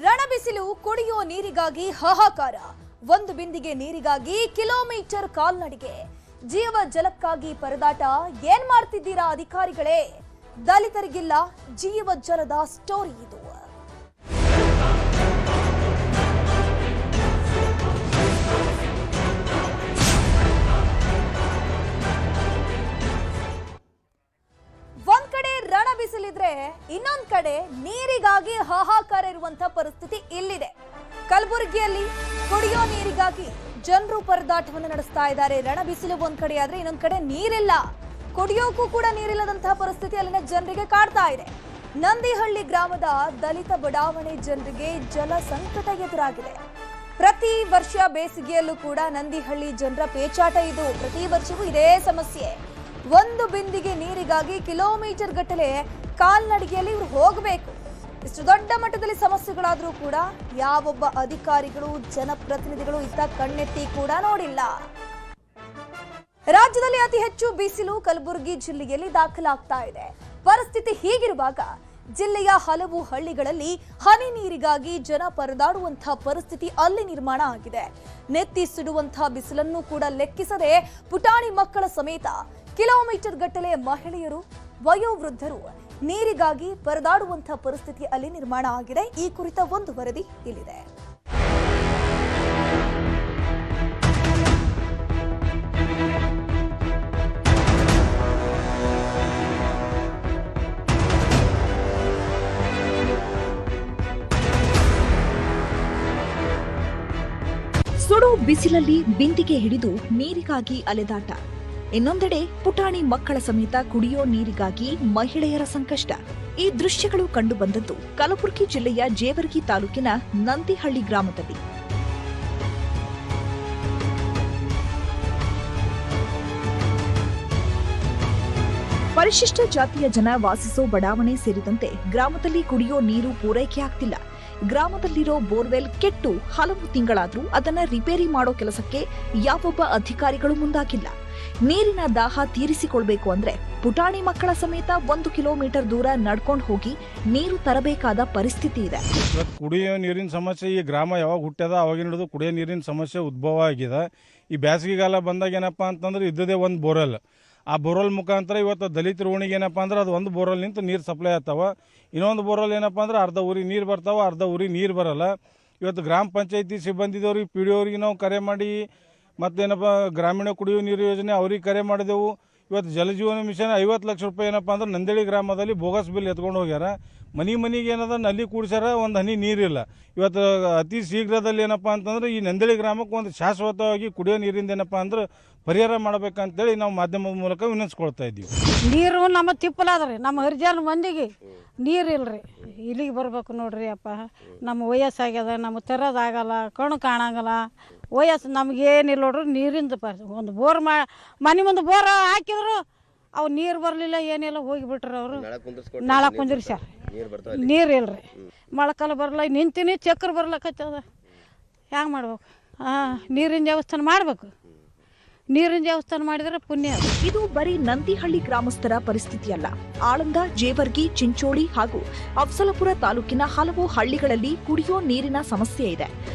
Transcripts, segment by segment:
ರಣಬಿಸಿಲು ಕುಡಿಯೋ ನೀರಿಗಾಗಿ ಹಾಹಾಕಾರ. ಒಂದು ಬಿಂದಿಗೆ ನೀರಿಗಾಗಿ ಕಿಲೋಮೀಟರ್ ಕಾಲ್ನಡಿಗೆ. ಜೀವ ಜಲಕ್ಕಾಗಿ ಪರದಾಟ. ಏನ್ ಮಾಡ್ತಿದ್ದೀರಾ ಅಧಿಕಾರಿಗಳೇ? ದಲಿತರಿಗಿಲ್ಲ ಜೀವ ಜಲದ ಸ್ಟೋರಿ ಇದು. ಒಂದ್ ಕಡೆ ರಣ ಬಿಸಿಲಿದ್ರೆ ಇನ್ನೊಂದ್ ಕಡೆ ನೀರಿಗಾಗಿ ಹಾಹಾಕಾರ ಇರುವಂತ ಪರಿಸ್ಥಿತಿ ಇಲ್ಲಿದೆ. ಕಲಬುರಗಿಯಲ್ಲಿ ಕುಡಿಯೋ ನೀರಿಗಾಗಿ ಜನರು ಪರದಾಟವನ್ನು ನಡೆಸ್ತಾ ಇದ್ದಾರೆ. ರಣ ಬಿಸಿಲು ಒಂದ್ ಕಡೆ ಆದ್ರೆ ಇನ್ನೊಂದ್ ಕಡೆ ನೀರಿಲ್ಲ. ಕುಡಿಯೋಕ್ಕೂ ಕೂಡ ನೀರಿಲ್ಲದಂತಹ ಪರಿಸ್ಥಿತಿ ಅಲ್ಲಿನ ಜನರಿಗೆ ಕಾಡ್ತಾ ಇದೆ. ನಂದಿಹಳ್ಳಿ ಗ್ರಾಮದ ದಲಿತ ಬಡಾವಣೆ ಜನರಿಗೆ ಜಲ ಸಂಕಟ ಎದುರಾಗಿದೆ. ಪ್ರತಿ ವರ್ಷ ಬೇಸಿಗೆಯಲ್ಲೂ ಕೂಡ ನಂದಿಹಳ್ಳಿ ಜನರ ಪೇಚಾಟ ಇದು. ಪ್ರತಿ ವರ್ಷವೂ ಇದೇ ಸಮಸ್ಯೆ. ಒಂದು ಬಿಂದಿಗೆ ನೀರಿಗಾಗಿ ಕಿಲೋಮೀಟರ್ ಗಟ್ಟಲೆ ಕಾಲ್ನಡಿಗೆಯಲ್ಲಿ ಇವರು ಹೋಗಬೇಕು. ಇಷ್ಟು ದೊಡ್ಡ ಮಟ್ಟದಲ್ಲಿ ಸಮಸ್ಯೆಗಳಾದರೂ ಕೂಡ ಯಾವೊಬ್ಬ ಅಧಿಕಾರಿಗಳು ಜನಪ್ರತಿನಿಧಿಗಳು ಇತ್ತ ಕಣ್ಣೆತ್ತಿ ಕೂಡ ನೋಡಿಲ್ಲ. ರಾಜ್ಯದಲ್ಲಿ ಅತಿ ಹೆಚ್ಚು ಬಿಸಿಲು ಕಲಬುರಗಿ ಜಿಲ್ಲೆಯಲ್ಲಿ ದಾಖಲಾಗ್ತಾ ಇದೆ. ಪರಿಸ್ಥಿತಿ ಹೀಗಿರುವಾಗ ಜಿಲ್ಲೆಯ ಹಲವು ಹಳ್ಳಿಗಳಲ್ಲಿ ಹನಿ ನೀರಿಗಾಗಿ ಜನ ಪರದಾಡುವಂತಹ ಪರಿಸ್ಥಿತಿ ಅಲ್ಲಿ ನಿರ್ಮಾಣ ಆಗಿದೆ. ನೆತ್ತಿ ಸುಡುವಂತಹ ಬಿಸಿಲನ್ನು ಕೂಡ ಲೆಕ್ಕಿಸದೆ ಪುಟಾಣಿ ಮಕ್ಕಳ ಸಮೇತ ಕಿಲೋಮೀಟರ್ ಗಟ್ಟಲೆ ಮಹಿಳೆಯರು ವಯೋವೃದ್ಧರು ನೀರಿಗಾಗಿ ಪರದಾಡುವಂತಹ ಪರಿಸ್ಥಿತಿ ಅಲ್ಲಿ ನಿರ್ಮಾಣ ಆಗಿದೆ. ಈ ಕುರಿತ ಒಂದು ವರದಿ ಇಲ್ಲಿದೆ. ಸುಡು ಬಿಸಿಲಲ್ಲಿ ಬಿಂದಿಗೆ ಹಿಡಿದು ನೀರಿಗಾಗಿ ಅಲೆದಾಟ. ಇನ್ನೊಂದೆಡೆ ಪುಟಾಣಿ ಮಕ್ಕಳ ಸಮೇತ ಕುಡಿಯೋ ನೀರಿಗಾಗಿ ಮಹಿಳೆಯರ ಸಂಕಷ್ಟ. ಈ ದೃಶ್ಯಗಳು ಕಂಡುಬಂದದ್ದು ಕಲಬುರಗಿ ಜಿಲ್ಲೆಯ ಜೇವರ್ಗಿ ತಾಲೂಕಿನ ನಂದಿಹಳ್ಳಿ ಗ್ರಾಮದಲ್ಲಿ. ಪರಿಶಿಷ್ಟ ಜಾತಿಯ ಜನ ವಾಸಿಸೋ ಬಡಾವಣೆ ಸೇರಿದಂತೆ ಗ್ರಾಮದಲ್ಲಿ ಕುಡಿಯೋ ನೀರು ಪೂರೈಕೆ ಆಗ್ತಿಲ್ಲ. ಗ್ರಾಮದಲ್ಲಿರೋ ಬೋರ್ವೆಲ್ ಕೆಟ್ಟು ಹಲವು ತಿಂಗಳಾದ್ರೂ ಅದನ್ನ ರಿಪೇರಿ ಮಾಡೋ ಕೆಲಸಕ್ಕೆ ಯಾವೊಬ್ಬ ಅಧಿಕಾರಿಗಳು ಮುಂದಾಗಿಲ್ಲ. ನೀರಿನ ದಾಹ ತೀರಿಸಿಕೊಳ್ಬೇಕು ಅಂದ್ರೆ ಪುಟಾಣಿ ಮಕ್ಕಳ ಸಮೇತ 1 ಕಿಲೋಮೀಟರ್ ದೂರ ನಡ್ಕೊಂಡು ಹೋಗಿ ನೀರು ತರಬೇಕಾದ ಪರಿಸ್ಥಿತಿ ಇದೆ. ಕುಡಿಯೋ ನೀರಿನ ಸಮಸ್ಯೆ ಈ ಗ್ರಾಮ ಯಾವಾಗ ಹುಟ್ಟ್ಯದ ಅವಾಗಿನ ಹಿಡಿದು ಕುಡಿಯೋ ನೀರಿನ ಸಮಸ್ಯೆ ಉದ್ಭವ ಆಗಿದೆ. ಈ ಬೇಸಿಗೆಗಾಲ ಬಂದಾಗ ಏನಪ್ಪಾ ಅಂತಂದ್ರೆ ಇದ್ದದೇ ಒಂದು ಬೋರ್ವೆಲ್. ಆ ಬೋರ್ವೆಲ್ ಮುಖಾಂತರ ಇವತ್ತು ದಲಿತರ ಓಣಿಗೆ ಏನಪ್ಪ ಅಂದ್ರೆ ಅದು ಒಂದು ಬೋರ್ವೆಲ್ ನಿಂತು ನೀರು ಸಪ್ಲೈ ಆಗ್ತಾವ. ಇನ್ನೊಂದು ಬೋರ್ವೆಲ್ ಏನಪ್ಪ ಅಂದ್ರೆ ಅರ್ಧ ಊರಿಗೆ ನೀರು ಬರ್ತಾವ, ಅರ್ಧ ಊರಿಗೆ ನೀರು ಬರಲ್ಲ. ಇವತ್ತು ಗ್ರಾಮ ಪಂಚಾಯತಿ ಸಿಬ್ಬಂದಿದವ್ರಿಗೆ ಪಿ ಡಿ ಅವ್ರಿಗೆ ನಾವು ಕರೆ ಮಾಡಿ ಮತ್ತೇನಪ್ಪ ಗ್ರಾಮೀಣ ಕುಡಿಯುವ ನೀರು ಯೋಜನೆ ಅವ್ರಿಗೆ ಕರೆ ಮಾಡಿದೆವು. ಇವತ್ತು ಜಲಜೀವನ ಮಿಷನ್ 50 ಲಕ್ಷ ರೂಪಾಯಿ ಏನಪ್ಪ ಅಂದ್ರೆ ನಂದಿಹಳ್ಳಿ ಗ್ರಾಮದಲ್ಲಿ ಬೋಗಸ್ ಬಿಲ್ ಎತ್ಕೊಂಡು ಹೋಗ್ಯಾರ. ಮನೆಗೆ ಏನದ ನಲ್ಲಿ ಕೂಡಿಸ್ಯಾರ, ಒಂದು ಹನಿ ನೀರಿಲ್ಲ. ಇವತ್ತು ಅತಿ ಶೀಘ್ರದಲ್ಲಿ ಏನಪ್ಪ ಅಂತಂದ್ರೆ ಈ ನಂದಿಹಳ್ಳಿ ಗ್ರಾಮಕ್ಕೆ ಒಂದು ಶಾಶ್ವತವಾಗಿ ಕುಡಿಯೋ ನೀರಿಂದ ಏನಪ್ಪ ಅಂದ್ರೆ ಪರಿಹಾರ ಮಾಡ್ಬೇಕಂತೇಳಿ ನಾವು ಮಾಧ್ಯಮದ ಮೂಲಕ ವಿನಂತಿಸ್ಕೊಳ್ತಾ ಇದ್ದೀವಿ. ನೀರು ನಮ್ಮ ತಿಪ್ಪಲಾದ್ರಿ, ನಮ್ಮ ಹರಿಜನ ಮಂದಿಗೆ ನೀರಿಲ್ರಿ. ಇಲ್ಲಿಗೆ ಬರ್ಬೇಕು ನೋಡ್ರಿ ಅಪ್ಪ. ನಮ್ಮ ವಯಸ್ಸಾಗ್ಯದ, ನಮಗೆ ತರೋದಾಗಲ್ಲ, ಕಣ್ಣು ಕಾಣಂಗಲ್ಲ. ವಯಸ್ಸು ನಮಗೇನಿಲ್ಲ ನೋಡ್ರಿ. ನೀರಿಂದ ಒಂದು ಬೋರ್ ಮನೆ ಮುಂದೆ ಬೋರ್ ಹಾಕಿದ್ರು ಅವು ನೀರು ಬರಲಿಲ್ಲ, ಏನಿಲ್ಲ, ಹೋಗಿಬಿಟ್ರಿ ಅವರು. ನಾಳೆ ಕುಂದಿರ್ಸ್ಯಾರ, ನೀರು ಇಲ್ರಿ. ಮಳೆಕಾಲ ಬರಲ್ಲ, ನಿಂತೀನಿ ಚಕ್ರ ಬರ್ಲಕತ್ತದ. ಹ್ಯಾಂಗೆ ಮಾಡ್ಬೇಕು? ನೀರಿನ ದೇವಸ್ಥಾನ ಮಾಡ್ಬೇಕು. ನೀರಿನ ದೇವಸ್ಥಾನ ಮಾಡಿದ್ರೆ ಪುಣ್ಯ. ಇದು ಬರೀ ನಂದಿಹಳ್ಳಿ ಗ್ರಾಮಸ್ಥರ ಪರಿಸ್ಥಿತಿ ಅಲ್ಲ. ಆಳಂದ, ಜೇವರ್ಗಿ, ಚಿಂಚೋಳಿ ಹಾಗೂ ಅಫ್ಜಲಪುರ ತಾಲೂಕಿನ ಹಲವು ಹಳ್ಳಿಗಳಲ್ಲಿ ಕುಡಿಯೋ ನೀರಿನ ಸಮಸ್ಯೆ ಇದೆ.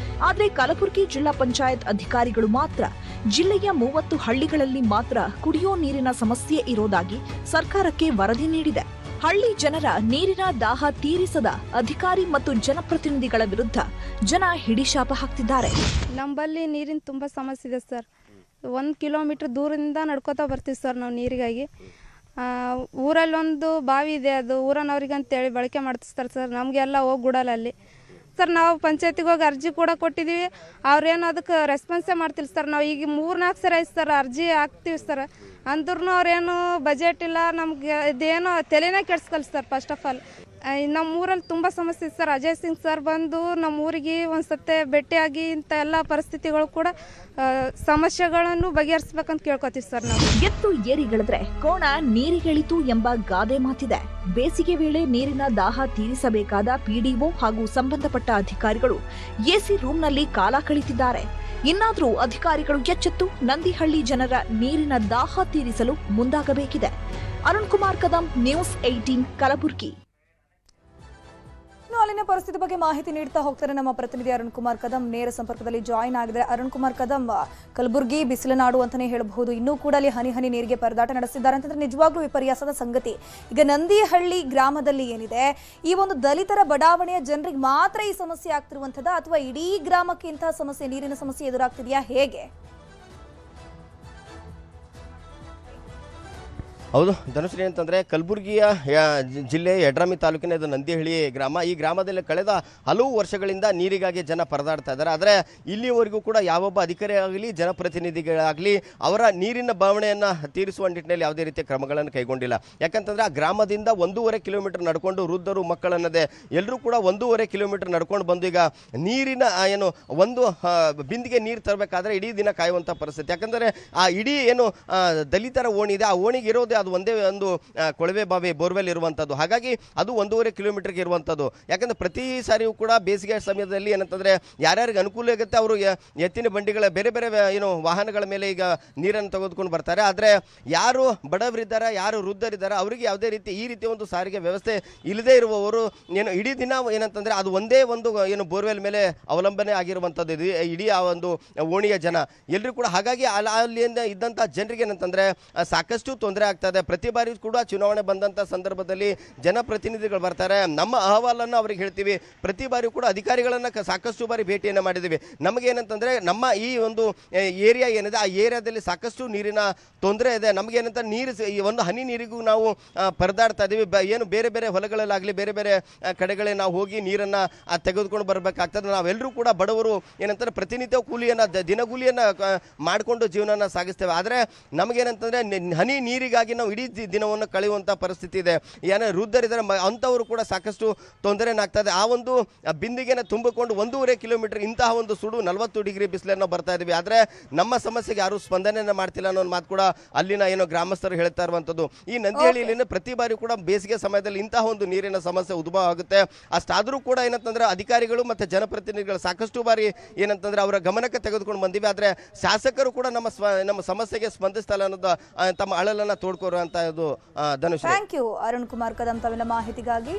ಆದರೆ ಕಲಬುರಗಿ ಜಿಲ್ಲಾ ಪಂಚಾಯತ್ ಅಧಿಕಾರಿಗಳು ಮಾತ್ರ ಜಿಲ್ಲೆಯ 30 ಹಳ್ಳಿಗಳಲ್ಲಿ ಮಾತ್ರ ಕುಡಿಯೋ ನೀರಿನ ಸಮಸ್ಯೆ ಇರೋದಾಗಿ ಸರ್ಕಾರಕ್ಕೆ ವರದಿ ನೀಡಿದೆ. ಹಳ್ಳಿ ಜನರ ನೀರಿನ ದಾಹ ತೀರಿಸದ ಅಧಿಕಾರಿ ಮತ್ತು ಜನಪ್ರತಿನಿಧಿಗಳ ವಿರುದ್ಧ ಜನ ಹಿಡಿಶಾಪ ಹಾಕ್ತಿದ್ದಾರೆ. ನಮ್ಮಲ್ಲಿ ನೀರಿನ ತುಂಬ ಸಮಸ್ಯೆ ಇದೆ ಸರ್. 1 ಕಿಲೋಮೀಟ್ರ್ ದೂರದಿಂದ ನಡ್ಕೋತಾ ಬರ್ತೀವಿ ಸರ್ ನಾವು ನೀರಿಗಾಗಿ. ಊರಲ್ಲೊಂದು ಬಾವಿ ಇದೆ, ಅದು ಊರನವ್ರಿಗೆ ಅಂತೇಳಿ ಬಳಕೆ ಮಾಡ್ತಿರ್ತಾರೆ ಸರ್. ನಮಗೆಲ್ಲ ಹೋಗಿ ಬಿಡಲ್ಲ ಅಲ್ಲಿ ಸರ್. ನಾವು ಪಂಚಾಯತಿಗೆ ಹೋಗಿ ಅರ್ಜಿ ಕೂಡ ಕೊಟ್ಟಿದ್ದೀವಿ. ಅವ್ರೇನು ಅದಕ್ಕೆ ರೆಸ್ಪಾನ್ಸೇ ಮಾಡ್ತಿಲ್ಲ ಸರ್. ನಾವು ಈಗ 3-4 ಸರಿ ಆಯ್ತು ಸರ್ ಅರ್ಜಿ ಹಾಕ್ತೀವಿ ಸರ್. ಅಂದ್ರೂ ಅವ್ರೇನು ಬಜೆಟ್ ಇಲ್ಲ, ನಮ್ಗೆ ಇದೇನೋ ತಲೆನೇ ಕೆಡ್ಸ್ಕಲ್ಲ ಸರ್. ಫಸ್ಟ್ ಆಫ್ ಆಲ್ ನಮ್ಮ ಊರಲ್ಲಿ ತುಂಬ ಸಮಸ್ಯೆ ಇದೆ ಸರ್. ಅಜಯ್ ಸಿಂಗ್ ಸರ್ ಬಂದು ನಮ್ಮ ಊರಿಗೆ ಒಂದು ಸತ್ತೆ ಭೇಟಿಯಾಗಿ ಇಂಥ ಎಲ್ಲ ಪರಿಸ್ಥಿತಿಗಳು ಕೂಡ ಸಮಸ್ಯೆಗಳನ್ನು ಬಗೆಹರಿಸಬೇಕಂತ ಕೇಳ್ಕೊತೀವಿ ಸರ್ ನಾವು. ಎತ್ತು ಏರಿಗಳಿದ್ರೆ ಕೋಣ ನೀರಿಗಿಳಿತು ಎಂಬ ಗಾದೆ ಮಾತಿದೆ. ಬೇಸಿಗೆ ವೇಳೆ ನೀರಿನ ದಾಹ ತೀರಿಸಬೇಕಾದ ಪಿಡಿಒ ಹಾಗೂ ಸಂಬಂಧಪಟ್ಟ ಅಧಿಕಾರಿಗಳು ಎಸಿ ರೂಮ್ನಲ್ಲಿ ಕಾಲ ಕಳೆದಿದ್ದಾರೆ. ಇನ್ನಾದರೂ ಅಧಿಕಾರಿಗಳು ಎಚ್ಚೆತ್ತು ನಂದಿಹಳ್ಳಿ ಜನರ ನೀರಿನ ದಾಹ ತೀರಿಸಲು ಮುಂದಾಗಬೇಕಿದೆ. ಅರುಣ್ ಕುಮಾರ್ ಕದಂ, ನ್ಯೂಸ್ 18 ಕಲಬುರಗಿ. ಅಲ್ಲಿನ ಪರಿಸ್ಥಿತಿ ಬಗ್ಗೆ ಮಾಹಿತಿ ನೀಡ್ತಾ ಹೋಗ್ತಾರೆ ನಮ್ಮ ಪ್ರತಿನಿಧಿ ಅರುಣ್ ಕುಮಾರ್ ಕದಂ ನೇರ ಸಂಪರ್ಕದಲ್ಲಿ ಜಾಯಿನ್ ಆಗಿದ್ದಾರೆ. ಅರುಣ್ ಕುಮಾರ್ ಕದಂ, ಕಲಬುರಗಿ ಬಿಸಿಲನಾಡು ಅಂತಾನೆ ಹೇಳಬಹುದು, ಇನ್ನೂ ಕೂಡ ಅಲ್ಲಿ ಹನಿ ಹನಿ ನೀರಿಗೆ ಪರದಾಟ ನಡೆಸಿದ್ದಾರೆ ಅಂತಂದ್ರೆ ನಿಜವಾಗ್ಲೂ ವಿಪರ್ಯಾಸದ ಸಂಗತಿ. ಈಗ ನಂದಿಹಳ್ಳಿ ಗ್ರಾಮದಲ್ಲಿ ಏನಿದೆ, ಈ ಒಂದು ದಲಿತರ ಬಡಾವಣೆಯ ಜನರಿಗೆ ಮಾತ್ರ ಈ ಸಮಸ್ಯೆ ಆಗ್ತಿರುವಂತದ ಅಥವಾ ಇಡೀ ಗ್ರಾಮಕ್ಕೆ ಇಂತಹ ಸಮಸ್ಯೆ, ನೀರಿನ ಸಮಸ್ಯೆ ಎದುರಾಗ್ತಿದೆಯಾ, ಹೇಗೆ? ಹೌದು ಧನುಶ್ರೀ, ಅಂತಂದರೆ ಕಲಬುರಗಿಯ ಜಿಲ್ಲೆ ಯಡ್ರಾಮಿ ತಾಲೂಕಿನ ಇದು ನಂದಿಹಳ್ಳಿ ಗ್ರಾಮ. ಈ ಗ್ರಾಮದಲ್ಲಿ ಕಳೆದ ಹಲವು ವರ್ಷಗಳಿಂದ ನೀರಿಗಾಗಿ ಜನ ಪರದಾಡ್ತಾ ಇದ್ದಾರೆ. ಆದರೆ ಇಲ್ಲಿವರೆಗೂ ಕೂಡ ಯಾವೊಬ್ಬ ಅಧಿಕಾರಿ ಆಗಲಿ ಜನಪ್ರತಿನಿಧಿಗಳಾಗಲಿ ಅವರ ನೀರಿನ ಬವಣೆಯನ್ನು ತೀರಿಸುವ ನಿಟ್ಟಿನಲ್ಲಿ ಯಾವುದೇ ರೀತಿಯ ಕ್ರಮಗಳನ್ನು ಕೈಗೊಂಡಿಲ್ಲ. ಯಾಕಂತಂದರೆ ಆ ಗ್ರಾಮದಿಂದ 1.5 ಕಿಲೋಮೀಟರ್ ನಡ್ಕೊಂಡು ವೃದ್ಧರು ಮಕ್ಕಳನ್ನದೇ ಎಲ್ಲರೂ ಕೂಡ 1.5 ಕಿಲೋಮೀಟರ್ ನಡ್ಕೊಂಡು ಬಂದು ಈಗ ನೀರಿನ ಏನು ಒಂದು ಬಿಂದಿಗೆ ನೀರು ತರಬೇಕಾದ್ರೆ ಇಡೀ ದಿನ ಕಾಯುವಂಥ ಪರಿಸ್ಥಿತಿ. ಯಾಕಂದರೆ ಆ ಇಡೀ ಏನು ದಲಿತರ ಓಣಿ ಇದೆ, ಆ ಓಣಿಗೆ ಇರೋದೇ ಅದು ಒಂದೇ ಒಂದು ಕೊಳವೆ ಬಾವಿ ಬೋರ್ವೆಲ್ ಇರುವಂಥದ್ದು. ಹಾಗಾಗಿ ಅದು 1.5 ಕಿಲೋಮೀಟರ್ಗೆ ಇರುವಂಥದ್ದು. ಯಾಕಂದರೆ ಪ್ರತಿ ಸಾರಿಯೂ ಕೂಡ ಬೇಸಿಗೆ ಸಮಯದಲ್ಲಿ ಏನಂತಂದರೆ ಯಾರ್ಯಾರಿಗೆ ಅನುಕೂಲ ಆಗುತ್ತೆ ಅವರು ಎತ್ತಿನ ಬಂಡಿಗಳ ಬೇರೆ ಬೇರೆ ಏನು ವಾಹನಗಳ ಮೇಲೆ ಈಗ ನೀರನ್ನು ತೆಗೆದುಕೊಂಡು ಬರ್ತಾರೆ. ಆದರೆ ಯಾರು ಬಡವರಿದ್ದಾರೆ, ಯಾರು ವೃದ್ಧರಿದ್ದಾರೆ, ಅವರಿಗೆ ಯಾವುದೇ ರೀತಿ ಈ ರೀತಿ ಒಂದು ಸಾರಿಗೆ ವ್ಯವಸ್ಥೆ ಇಲ್ಲದೇ ಇರುವವರು ಏನು ಇಡೀ ದಿನ ಏನಂತಂದರೆ ಅದು ಒಂದೇ ಒಂದು ಏನು ಬೋರ್ವೆಲ್ ಮೇಲೆ ಅವಲಂಬನೆ ಆಗಿರುವಂಥದ್ದು ಇದು ಇಡೀ ಆ ಒಂದು ಓಣಿಯ ಜನ ಎಲ್ಲರೂ ಕೂಡ. ಹಾಗಾಗಿ ಅಲ್ಲಿಂದ ಇದ್ದಂಥ ಜನರಿಗೆ ಏನಂತಂದರೆ ಸಾಕಷ್ಟು ತೊಂದರೆ ಆಗ್ತದೆ. ಪ್ರತಿ ಬಾರಿ ಕೂಡ ಚುನಾವಣೆ ಬಂದಂಥ ಸಂದರ್ಭದಲ್ಲಿ ಜನಪ್ರತಿನಿಧಿಗಳು ಬರ್ತಾರೆ, ನಮ್ಮ ಅಹವಾಲನ್ನು ಅವ್ರಿಗೆ ಹೇಳ್ತೀವಿ. ಪ್ರತಿ ಬಾರಿ ಕೂಡ ಅಧಿಕಾರಿಗಳನ್ನು ಸಾಕಷ್ಟು ಬಾರಿ ಭೇಟಿಯನ್ನು ಮಾಡಿದ್ದೀವಿ. ನಮಗೇನಂತಂದರೆ ನಮ್ಮ ಈ ಒಂದು ಏರಿಯಾ ಏನಿದೆ ಆ ಏರಿಯಾದಲ್ಲಿ ಸಾಕಷ್ಟು ನೀರಿನ ತೊಂದರೆ ಇದೆ. ನಮಗೇನಂತ ನೀರು ಈ ಒಂದು ಹನಿ ನೀರಿಗೂ ನಾವು ಪರದಾಡ್ತಾ ಇದ್ದೀವಿ. ಏನು ಬೇರೆ ಬೇರೆ ಹೊಲಗಳಲ್ಲಾಗಲಿ ಬೇರೆ ಬೇರೆ ಕಡೆಗಳೇ ನಾವು ಹೋಗಿ ನೀರನ್ನು ತೆಗೆದುಕೊಂಡು ಬರಬೇಕಾಗ್ತದೆ. ನಾವೆಲ್ಲರೂ ಕೂಡ ಬಡವರು ಏನಂತಾರೆ ಪ್ರತಿನಿತ್ಯ ಕೂಲಿಯನ್ನು ದಿನಗೂಲಿಯನ್ನು ಮಾಡಿಕೊಂಡು ಜೀವನನ ಸಾಗಿಸ್ತೇವೆ. ಆದರೆ ನಮಗೇನಂತಂದರೆ ಹನಿ ನೀರಿಗಾಗಿ ನಾವು ಇಡೀ ದಿನವನ್ನು ಕಳೆಯುವಂಥ ಪರಿಸ್ಥಿತಿ ಇದೆ. ಏನೋ ವೃದ್ಧರಿದ್ದಾರೆ ಅಂಥವರು ಕೂಡ ಸಾಕಷ್ಟು ತೊಂದರೆನಾಗ್ತದೆ. ಆ ಒಂದು ಬಿಂದಿಗೆನ ತುಂಬಿಕೊಂಡು 1.5 ಕಿಲೋಮೀಟರ್ ಇಂತಹ ಒಂದು ಸುಡು 40 ಡಿಗ್ರಿ ಬಿಸಿಲನ್ನು ಬರ್ತಾ ಇದ್ದೀವಿ. ಆದರೆ ನಮ್ಮ ಸಮಸ್ಯೆಗೆ ಯಾರು ಸ್ಪಂದನೆಯನ್ನು ಮಾಡ್ತಿಲ್ಲ ಅನ್ನೋ ಮಾತು ಕೂಡ ಅಲ್ಲಿನ ಏನೋ ಗ್ರಾಮಸ್ಥರು ಹೇಳ್ತಾ ಇರುವಂಥದ್ದು. ಈ ನಂದಿಹಳ್ಳಿಯಲ್ಲಿ ಪ್ರತಿ ಬಾರಿ ಕೂಡ ಬೇಸಿಗೆ ಸಮಯದಲ್ಲಿ ಇಂತಹ ಒಂದು ನೀರಿನ ಸಮಸ್ಯೆ ಉದ್ಭವ ಆಗುತ್ತೆ. ಅಷ್ಟಾದರೂ ಕೂಡ ಏನಂತಂದ್ರೆ ಅಧಿಕಾರಿಗಳು ಮತ್ತು ಜನಪ್ರತಿನಿಧಿಗಳು ಸಾಕಷ್ಟು ಬಾರಿ ಏನಂತಂದ್ರೆ ಅವರ ಗಮನಕ್ಕೆ ತೆಗೆದುಕೊಂಡು ಬಂದಿವೆ. ಆದರೆ ಶಾಸಕರು ಕೂಡ ನಮ್ಮ ಸಮಸ್ಯೆಗೆ ಸ್ಪಂದಿಸ್ತಲ್ಲ ಅನ್ನೋದು ತಮ್ಮ ಅಳಲನ್ನು ತೋಡ್ಕೋರುವಂತಹದ್ದು. ಧನುಷ್, ಥ್ಯಾಂಕ್ ಯು ಅರುಣ್ ಕುಮಾರ್ ಕದಂ ತಮ್ಮೆಲ್ಲ ಮಾಹಿತಿಗಾಗಿ.